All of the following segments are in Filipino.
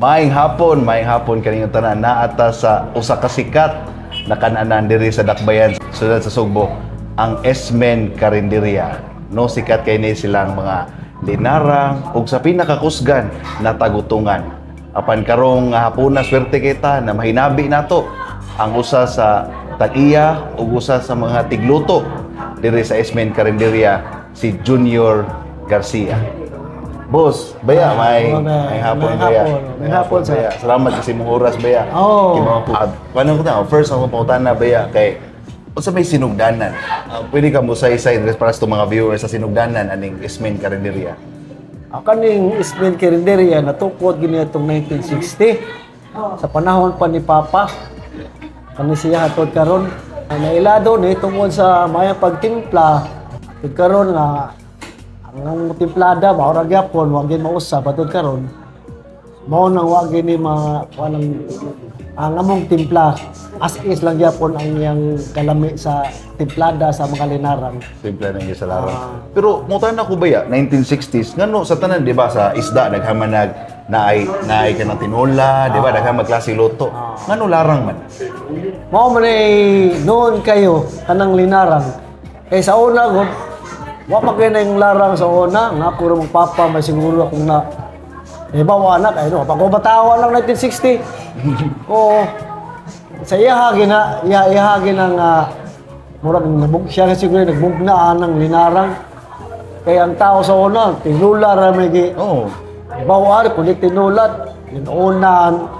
Maayong hapon kaniyong tanan naata sa usa ka sikat na kananan diri sa Dakbayan, sudad sa Sugbo, ang Esmen Carinderia. No, sikat kay ni silang mga linarang ug sa pinakakusgan na tagutungan. Apan karong hapuna swerte kita na mahinabi nato ang usa sa tag-iya ug usa sa mga tigluto diri sa Esmen Carinderia, si Junior Garcia. Boss, baya, may hapon, baya. May hapon, baya. Salamat kasi mong oras, baya. Oo. Paano ko na? First, ako pautan na, baya, kay sa may sinugdanan. Pwede ka mo sa isa para sa mga viewers sa sinugdanan, aning Esmen Carinderia. Kaning Esmen Carinderia, natukod gini itong 1960. Sa panahon pa ni Papa. Kani siya hatod karon. Nailado ni tungod sa mayang pagtimpla. Hatod karon nga ang timplada ba ora gyapon wa gyud mausab patud karon mao nang wa gyud ni wanang ang among timpla as is lang gyapon ang iyang kalami sa timplada sa mga linarang. Timpla na sa larang. Pero mo tan ako baya 1960s ngano sa tanan di ba sa isda naghamanag naay ka ng tinola, di ba daghang magklase luto. Ngano larang man? Mao man ay noon kayo kanang linarang kay sa una gud wa pa kay na yung larang sa una, nga puro magpapa, may siguro akong na ibawa anak, ay no, pag batawa lang 1960. Oo, sa iyahagin na, iyahagin ang murag nabug siya kasi siguro nagbugna ng linarang. Kaya ang tao sa una, tinula ramigi. Oo. Ibawa, kulit tinulat, inunan,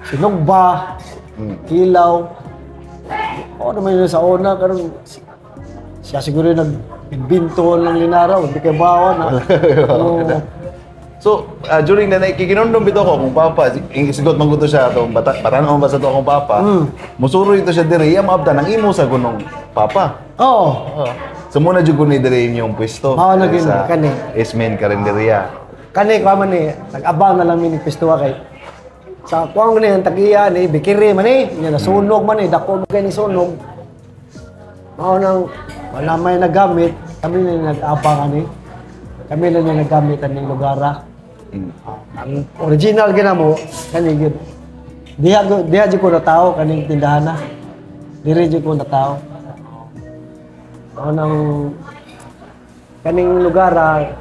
sinugba, kilaw. Oo naman yun sa una, karon siya siguro nag-imbento ng linaraw, hindi kayo bawa na. So, during na kikinondom bito ko kung papa, isigot mangguto siya itong batanon ba sa ito akong papa, musuro ito siya diri, iya maabda ng imo sa gunong papa. Oo. So, muna dyan kung diri yung pwesto sa Esmen Carinderia. Kani, kama ni, nag-abang na lang minig pwesto kay sa kuwang ni, ang tag-iya ni, bikiri man ni, nasunog man ni, dako mo kayo ni sunog. Mao nang wala may nagamit, kami na nag-abang ani. Kami na nagamit aning lugara. Ang original ginamo kani gid. Diha jud ko na tao kaning tindahan na. Dire jud ko na tao. Nang kaning lugara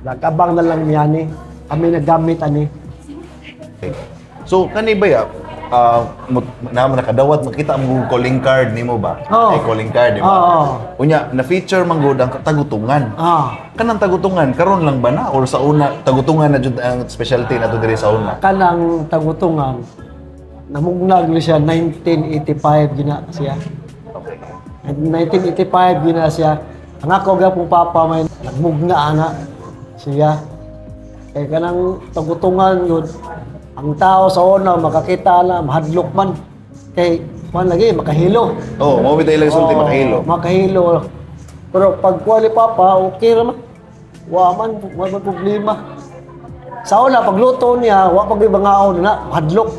nag-abang na lang miyani. Kami nagamit ani. So kani ba ya nakadawat makita ang calling card nimo ba? Ay calling card di ba? Unya na feature man gud ang tagutungan. Kanang tagutungan karon lang ba na or sa una tagutungan na jud ang specialty nato diri sa una? Kanang tagutungan namugnag siya 1985 gina siya. Okay. 1985 gina siya. Ang ako gapong papa may nagmugna ana siya. Kay kanang tagutungan yun ang tao sa una makakita na mahadlok man kay man lagi makahilo. Mao bitay lang sulti makahilo. Makahilo. Pero pag kuwali papa okay ra man. Wa man problema. Sa una pagluto niya wa pag ibangaon na mahadlok.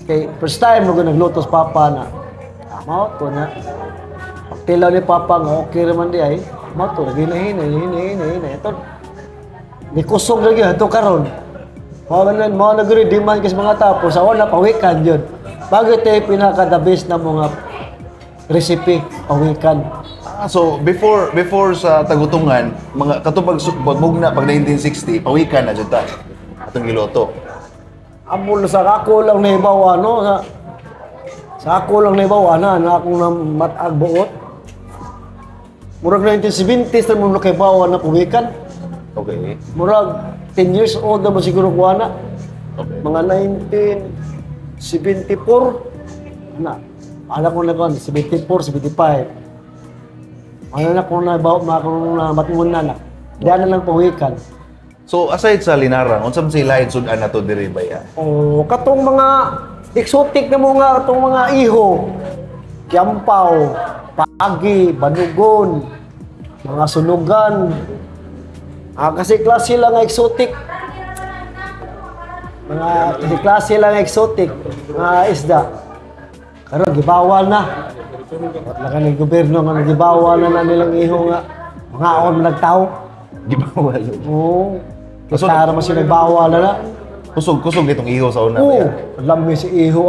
Kay first time mo nagluto sa papa na mao to na. Pagtilaw ni papa nga okay ra man di ay mao to hina. Ito ni kusog lagi ato karon. Mga nagre-demand kasi mga tapo sa wala pawikan yun. Bago tayo pinaka-the best na mga recipe, pawikan. So, before sa tagutungan, mga katupag pagbugna pag 1960, pawikan na dyan tayo. Atong giloto. Amul sa ako lang naibawa, no? Sa ako lang naibawa na akong matag buot. Murag 1970s na muna kay bawa na pawikan. Okay. Murag 10 years old na ba siguro ko na? Okay. Mga 1974 na. Alam ko na ko, 74, 75. Ano na kung matungon na. Diyan na lang pawikan. So, aside sa linarang, unsa man sila sudan na to diri ba ya? Katong mga exotic na mga katong mga iho, kiampaw, pagi, banugon, mga sunugan. Kasi klase lang exotic. Mga klase lang exotic mga isda. Karon gibawal na. Wala ka ng gobyerno nga gibawal na nilang iho nga. Mga on nagtao. Gibawal. Oo. Tara mo sila bawal na. Kusog itong iho sa una. Oo, Baya. lami si iho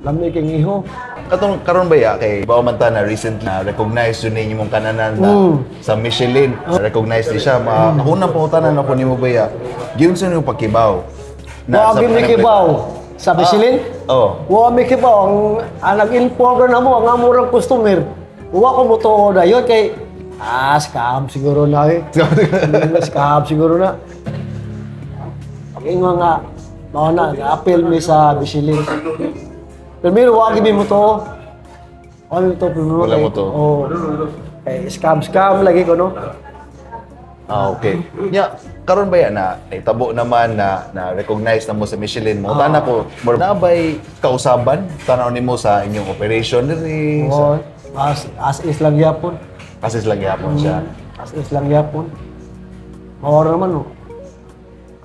Lami king iho. Katong karon ba ya kay bawo man ta na recently na recognize yun ninyo mong kananan na sa Michelin. Recognize ni siya. Ako na pangutanan ako nimo ba ya. Giun sa nimo pagkibaw. Wa sa mi kibaw sa Michelin. Oh. Wa mi kibaw ang nag-inform na mo ang amurang customer. Wa ko mo to dayon kay scam siguro na scam siguro na. Ingon nga mao na appeal mi sa Michelin. Pero wa gid mo to. Ano to primero? Wala mo to. Oh. Scam lagi ko no. Okay. Karon ba yan na itabo naman na recognize na mo sa Michelin mo. Tana ko, nabay kausaban tanaw nimo sa inyong operation diri. Oh, as is lang yapon. Kasi lang yapon siya. As is lang yapon. Mao naman no.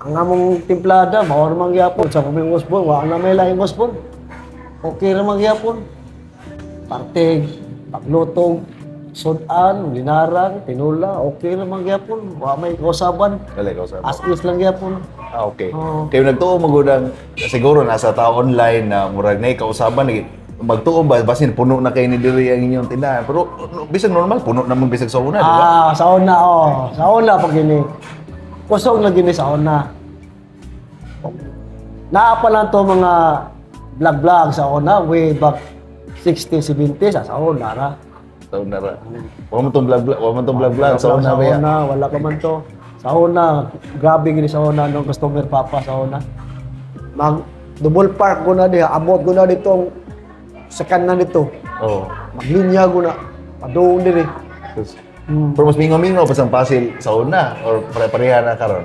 Ang among timplada, mao naman yapon sa kuming usbon, wa na may laing usbon. Okay naman yapon. Partig, paglutog, sudan, linarang, tinula, okay naman yapon. Wa may kausaban. Dali kausaban. As is lang yapon. Okay. Oo. Kayo nagtuo magudang siguro nasa tao online na murag na kausaban lagi. Magtuo ba basin puno na kayo ni diri ang inyong tindahan. Pero bisag normal puno naman bisag sa una, di ba? Sa una Sa una pag gini. Kusog na gini sa una. Naa pa lang to mga vlog sa una way back 60, 70 sa una ra. Sa una ra. Wa man tong vlog sa una ba ya? Wala pa man to. Sa una, grabe gini sa una nung customer papa sa una. Mag double park ko na diha, abot ko na dito sa kanan dito. Oo. Maglinya ko na. Padoon diri. Pero mas mingaw-mingaw pa sang pasil sa una or pare-pareha na karon.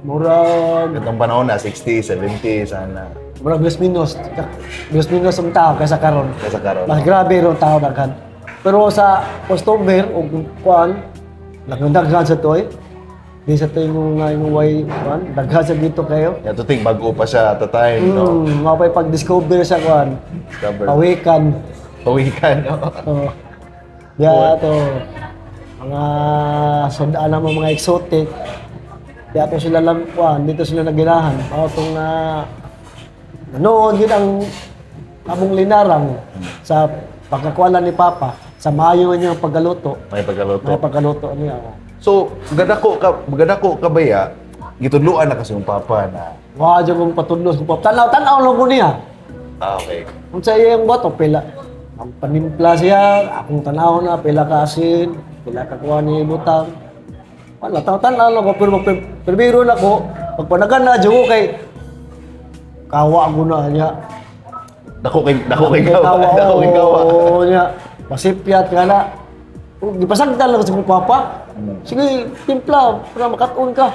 Murag Itong panahon na 60, 70 sana. murag plus minus ang tao kaysa karon. Kaysa karon. Mas grabe ron tao daghan. Pero sa customer o kuan, daghan sa toy. Di sa toy yung way kuan, daghan sa dito kayo. Ya to think bago pa siya at the time, no? Mapay pag-discover sa kuan. Discover. Pawikan. Pawikan. Oh. Ya to mga sundaan ng mga exotic. Kaya to sila lang kuan, dito sila nagirahan. Ako tong noon yun ang among linarang sa pagkakualan ni Papa sa maayo niyang paggaluto. May pagkaluto. May paggaluto niya. So, gadako ka ba ya? Gitudluan na kasi yung papa na. Wa jud kong patudlos ko Papa. Tanaw lang ko niya. Okay. Kung sa iya yung bato pila ang panimpla siya, akong tanaw na pila ka asin, pila ka kuha ni butang. Wala tanaw lang ko pero biro na ko pag panagan na jud ko kay kawa ko na niya. Dako kay kawa. Oo niya. Pasipyat ka na. Gipasagdan lang sa kong papa. Sige, timpla, para makatun ka.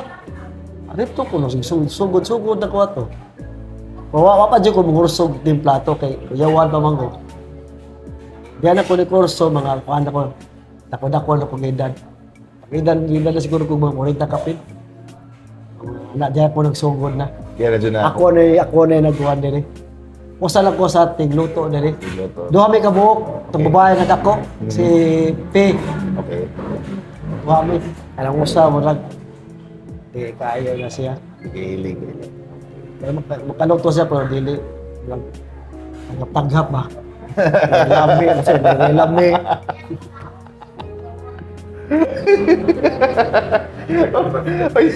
Arito ko, sugod na ko ato. Wa pa dyan ko mangurusog timpla to kay kuyawan pa man ko. Diyan ako ni kurso, mga kuhan ako. Dako na kong edad. Edad na siguro kong mga 40 kapit. Diyan ako nagsugod na. Kaya na dyan na Ako na nagkuhan din eh. Usa lang ko sa tigluto diri. Tigluto. Duha may kabuok, itong babae na dako, si P. Okay. Duha may, alam usa mo lang. Di kaya na siya. Giling. Pero makaluto siya pero dili. Taghap ba? Lami, kasi lami. Ay,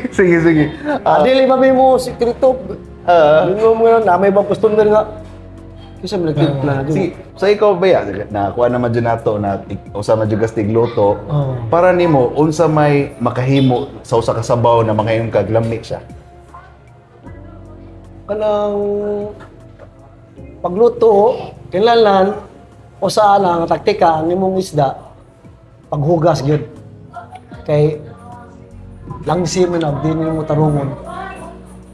sige. Dili ba may mo sikreto? Lingo mo yun, na may ibang customer nga. Kasi may nagtimpla na dyan. So ikaw ba yan? Nakuha naman dyan nato na usama dyan kastig luto. Para nimo unsa may makahimo sa usa ka sabaw na makahimo kag lamig siya? Kanang pagluto, kinlanlan, o sa lang taktika ang imong isda, paghugas yun. Kay langsi mo na, di mo tarungon.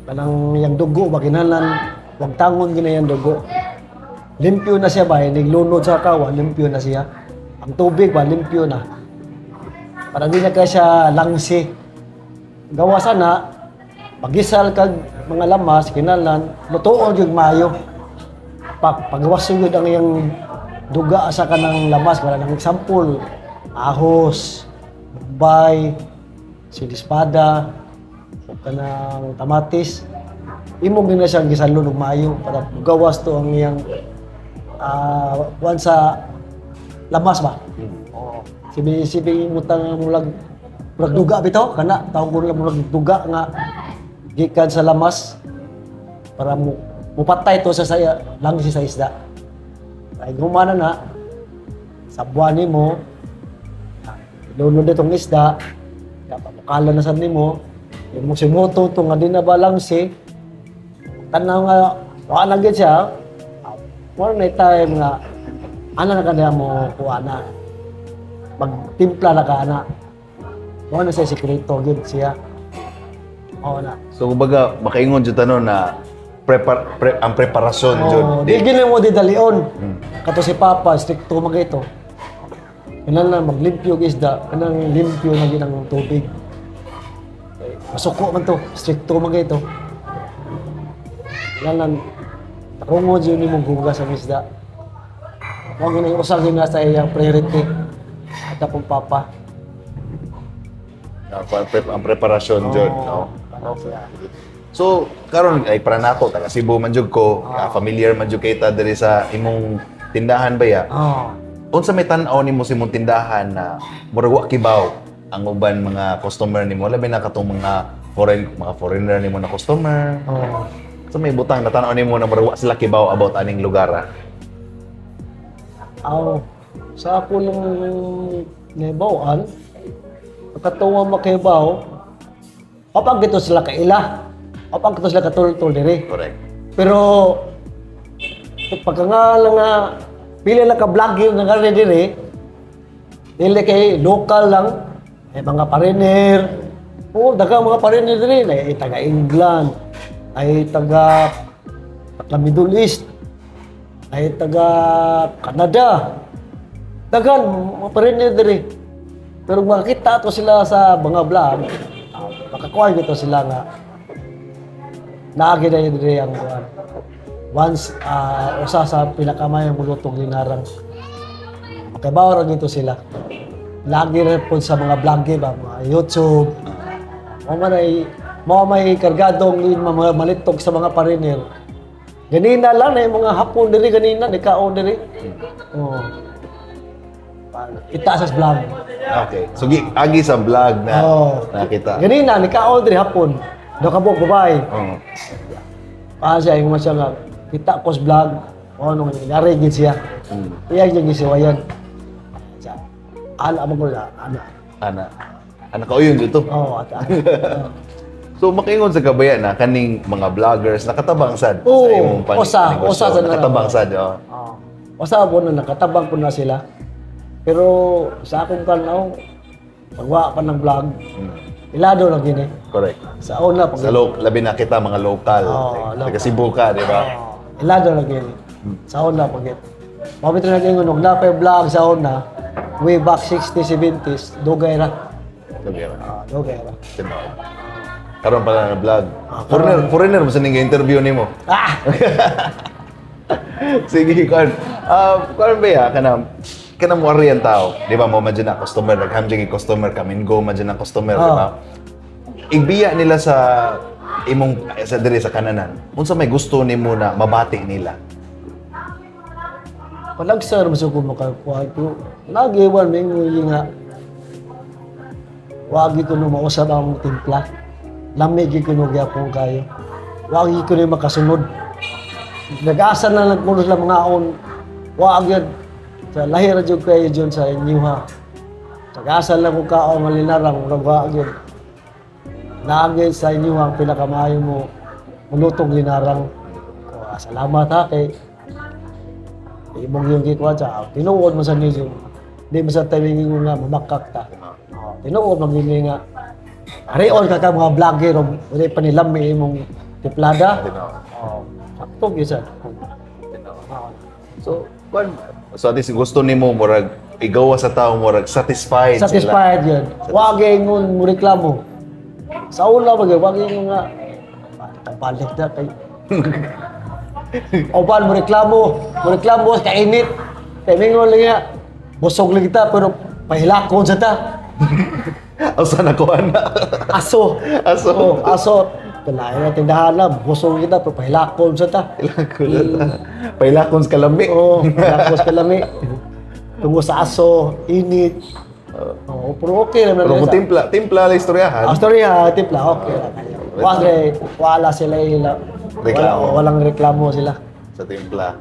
Kanang yung dugo, baginhalan, wag tangon gina yung dugo. Limpyo na siya ba, naglunod sa kawan, limpyo na siya. Ang tubig ba, limpyo na. Para di na kaya siya langsi. Gawa sana, pagisal kag mga lamas, kinalan, lutuon yung mayo. Pagawas yun ang yung duga sa kanang lamas, wala nang example, ahos, bay, silispada, kanang tamatis. Imo gina siyang gisalon og maayo para gawas to ang iyang kuan sa lamas ba. Oo. Sibi mo tang mulag duga bitaw kana tawag ko mulag duga nga gikan sa lamas para mupatay to sa saya langis sa isda. Ay gumana na sa buwan nimo ilunod itong isda kapapakala na sa nimo yung simuto to nga di na balangsi tanaw nga wala na siya wala na time nga ana na kada mo kuana magtimpla na ka ana wala na siya sikreto gid siya oo na So kumbaga makaingon jud tanon na ang preparasyon jud. Di gini mo di dalion. Kato si Papa stricto magito. Kanang na maglimpyo og isda, kanang limpyo na gid ang tubig. Masuko man to, stricto magito. Kanang takungo jud nimo gugas ang isda. Wag na usag na sa iyang priority. At akong Papa. Ang preparasyon jud, no. So, karon ay para nako taga Cebu man jud ko, familiar man jud kay ta diri sa imong tindahan ba ya? Unsa may tan-aw nimo sa imong tindahan na murag wa kibaw ang uban mga customer nimo labi na katong mga foreigner nimo na customer. So may butang na tan-aw nimo na murag wa sila kibaw about aning lugar. Sa ako lang naibawan, katuwa makibaw, kapag dito sila kaila, kapag dito sila katultol diri. Correct. Pero pagka nga lang nga pili na ka-vlogging nga gani diri, dili kay local lang, ay mga pariner. Daghang mga pariner diri, ay taga England, ay taga Middle East, ay taga Canada. Daghan mga pariner diri. Pero makita to sila sa mga vlog, makakuha dito sila nga naagi na yun diri ang once usa sa pinakamayang bulutong linarang makabaw ra dito sila lagi rin po sa mga vlogger ba mga YouTube mo may kargadong mga malitog sa mga pariner ganina lang na yung mga hapon diri ganina nikaon diri ita sa vlog. Okay. So agi sa vlog na nakita. Ganina nikaon diri hapon. Do ka buok babae. Siya yung masya nga kita ko sa vlog. Ano nga nangyari gid siya. Iya yung gisiwayan. Siya. Ala mo ko ana. Ana ka uyon dito. Ata. So makaingon sa kabayan na kaning mga vloggers nakatabang sad sa imong usa sa nakatabang sad. Usa po na nakatabang po na sila. Pero sa akong kanaw, pagwa pa ng vlog, ilado lang yun eh. Correct. Sa una, labi na kita mga local. Taga Cebu ka, di ba? Ilado lang yun eh. Sa una, pagit. Mabito na kayo nung napay vlog sa una, way back 60s, 70s, dugay ra. Dugay ra. Karoon pala na vlog. Foreigner mo sa nga interview ni mo. Sige, Kwan. Kwan ba ya? Kana mo ari ang tao, di ba mo madyan na customer, naghamjing customer, come and go madyan na customer, di ba? Igbiya nila sa imong sa diri sa kananan. Unsa may gusto nimo na mabati nila? Palagsar mo sa kumakakuha ko. Nagiwan may nga. Wagi ko na mausap ang timpla. Lamig ko na gyapon kayo. Wagi ko na makasunod. Nag-asa na lang kuno sila mga on. Wagi sa lahir jud kayo dyan sa inyo ha. Nag-asa lang ko kao nga linarang wagi. Naagay sa inyo ang pinakamayo mo mulutong linarang. Salamat ha kay imong yung gikuha siya. Tinuod mo sa niyo. Di mo sa tawagin mo nga mamakak ta. Tinuod magiging nga. Arion ka mga vlogger o wala pa nilang may imong tiplada. Sakto gisa. So at least gusto nimo murag igawa sa tao murag satisfied yun. Wag ingon mo reklamo. Sa una wag ingon nga balik na kay Oban mo reklamo sa init. Kay mingon lang nga busog lang kita pero pahilakon sa ta. Asa na ko ana? Aso. Aso. Oh, aso. Kalain na tindahan na, busog kita, pero pahilakon sa ta. Ilako na ta. Pailakon sa kalami. Oo, pahilakon sa kalami. Tungo sa aso, init. Oo, pero okay naman. Pero kung timpla la istoryahan. Storya, tipla, okay lang. Wala sila Reklamo. walang reklamo sila. Sa timpla.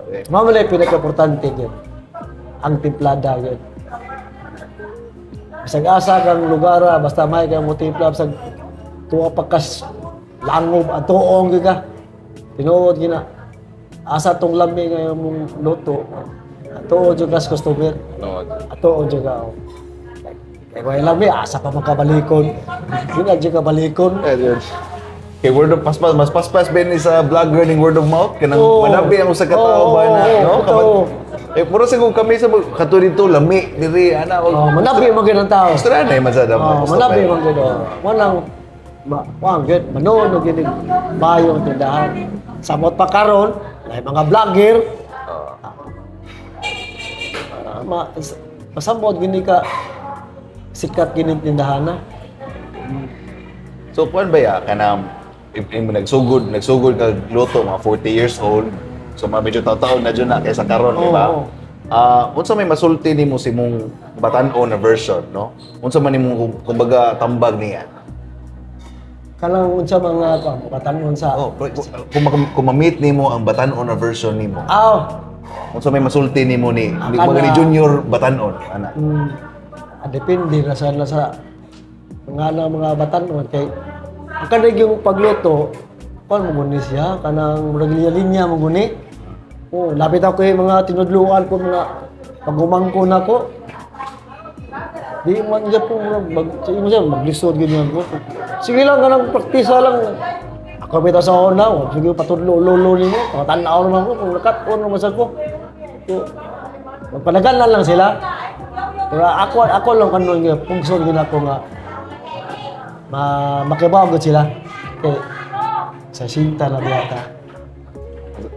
Okay. Mamala yung pinaka-importante yun. Ang timplada yun. Bisag asa kang lugar, basta may kang mo timpla, bisag tuwa pagkas langob, atuong ka. Tinuod gina. Asa tong lami nga mong luto. Atuon dyan ka sa customer. No. Atuon dyan ka. Kaya kung lami, asa pa magkabalikon. Gina dyan ka balikon. Kay word of paspas, mas paspas ben sa vlogger ning word of mouth kanang Oo. manabi ang usa ka tao ba na, no? Oo. Puro siguro kami sa kato dito lami diri ana Manabi mo ganang tao. Gusto na man sa damo. Manabi mo gano'n. Walang, wang good, manood o ginig bayong tindahan. Samot pa karon, may mga vlogger. Masamot gini ka sikat gining tindahan na. So kuan ba ya kanang nagsugod ka luto mga 40 years old. So mga medyo taon na dyan na kaysa karon, di ba? Unsa may masulti nimo si mong batan-o na version, no? Unsa man nimo kumbaga tambag niya? Kanang unsa mga batan-on sa. Kung ma-meet nimo ang batan-o na version nimo. Unsa may masulti nimo ni mga ni junior batan-on ana? Depende na sa mga batan-on kay ang kanang yung pagluto, kung mo guni siya, kanang linya-linya mo guni. Lapit ako yung mga tinudluan ko, mga pagumangko na ko. Di man dyan po, maglisod ganyan ko. Sige lang, kanang praktisa lang. Ako bita sa una, sige patudlo-lulo niyo, tanaw naman ko, kung nakat-on naman sa ko. Magpanagan lang sila. Pero ako lang kanon nga, pungsod gina ko nga, makibawag sila. Okay. Sa sinta na biyata.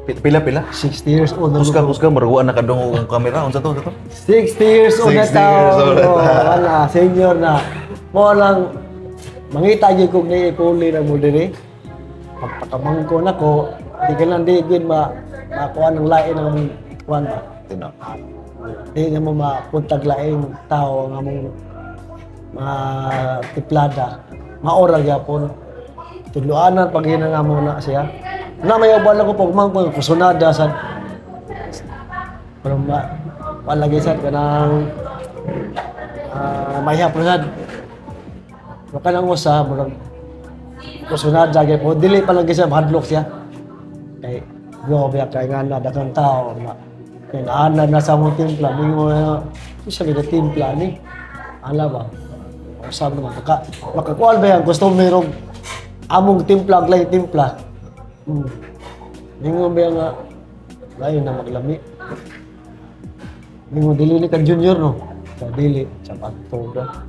Pila? 60 years old. Kuska, maraguan na kadungo ang kamera. Unsa to? 60 years old na 60 years old na tao. tao. Wala, senior na. Mo lang, mangita yung kong naipuli na mo diri. Pagpakamangko na ko, di ka lang digin makuha ng lain ng kuwan ba. Di na mo mapuntag lain tao nga mong tiplada. Maoral yapon. Tudloanan pag hinanga mo na siya. Na may uban ako pag mangko kusunada sa pero palagi sa kanang may haprasad. Pero kanang usa murag kusunada gyud po dili pa lang siya mahadlok siya. Kay biya kay nga na daghang tao na kay ana na sa mong timpla mingo siya gid timpla ni. Ala ba? Sabi naman, makakuha ba yan? Gusto merong among timpla, glay timpla. Ningo ba nga, layo na maglami. Ningo, dili ka junior, no? Dili, sa pagtoga.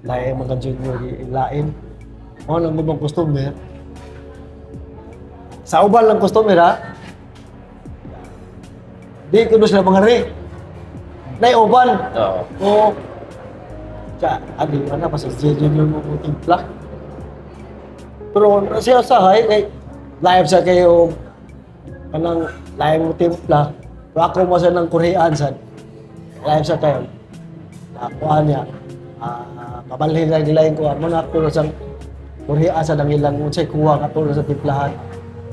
Layo mga junior, lain. O, nang mabang customer. Sa uban lang customer, ha? Di ko na sila mangari. Layo uban. Oo. Kaya, adi, ano pa sa junior mo timpla. Pero siya sahay, kay live siya kayo, kanang live mo timpla. Pero ako mo siya ng Korean, sad. Live siya kayo. Nakuha niya. Mabalhin lang nila yung kuha. Muna ako sa Korean, sad ang ilang unsay kuha katulad sa timplahan.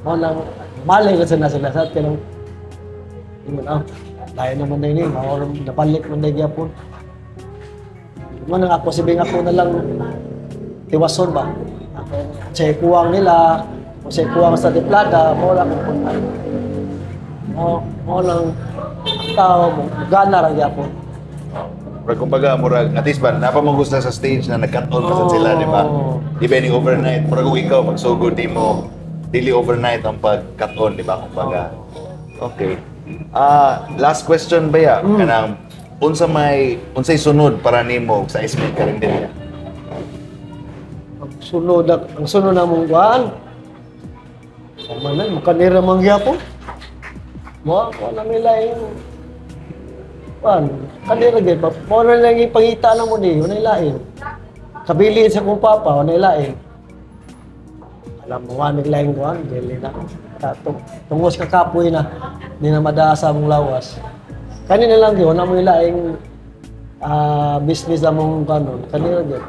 Muna, malay ka na sila, sad. Kaya lang, layo naman na yun, napalik mo na yung yapon. Muna ako, sibing ako na lang tiwason ba? Kasi kuwang nila, kasi kuwang sa tiplada, mo lang kung mo lang tao mo, gana lang yapon. Pero kumbaga, murag, at least ba, napamagusta sa stage na nag-cut on pa sila, di ba? Di ba yung overnight? Murag kung ikaw, magsugod, di mo, dili overnight ang pag-cut on, di ba? Kumbaga. Okay. Last question ba ya? Kanang, unsay sunod para nimo sa SMN Carinderia? Ang sunod na mong kuhaan. Manan, makanira mangyapon. Wala nila yung kanira gid. Mo na lang ipangita na mo ni, wala lain. kabili sa kong papa, wala ilaing. Alam mo, wala ilaing ko, dili na. Tungos ka kapoy na, hindi na madaasa mong lawas. Kanina lang yun, wala mo ilaing business na mong kanon. Kanina yun.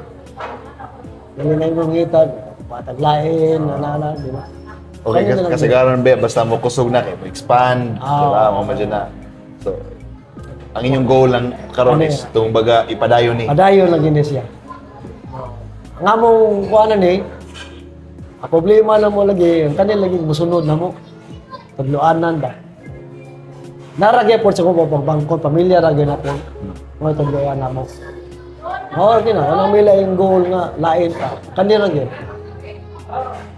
Dili na yung ngitan, pataglain, di ba? Okay, kasi karon ba, basta mo kusog na kayo, expand, di ba? Mo na. So, ang inyong goal lang karon is itong baga ipadayon ni. Padayon lang yun siya. Nga mong kuhanan eh, ang problema na mo lagi, ang kanil lagi musunod na mo. Tadluanan ba? Naragay po sa kong pagbangkon, pamilya ragay na po. Mga tadluan na mo. Okay na, anong may laing goal nga, lain ka. Kanil ragay.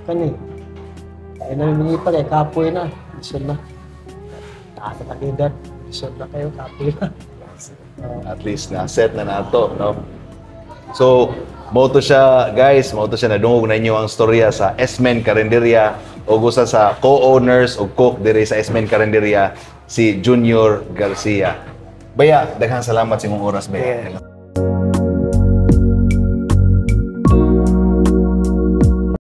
Kanil. Ay namingi pa kay kapoy na. Isod na. Taas na edad. Isod na kayo, kapoy na. At least na-set na nato, no? So, moto siya, guys, moto siya nadungog na inyo ang storya sa Esmen Carinderia o gusto sa co-owners o cook diri sa Esmen Carinderia, si Junior Garcia. Baya, daghang salamat sa imong oras, Baya.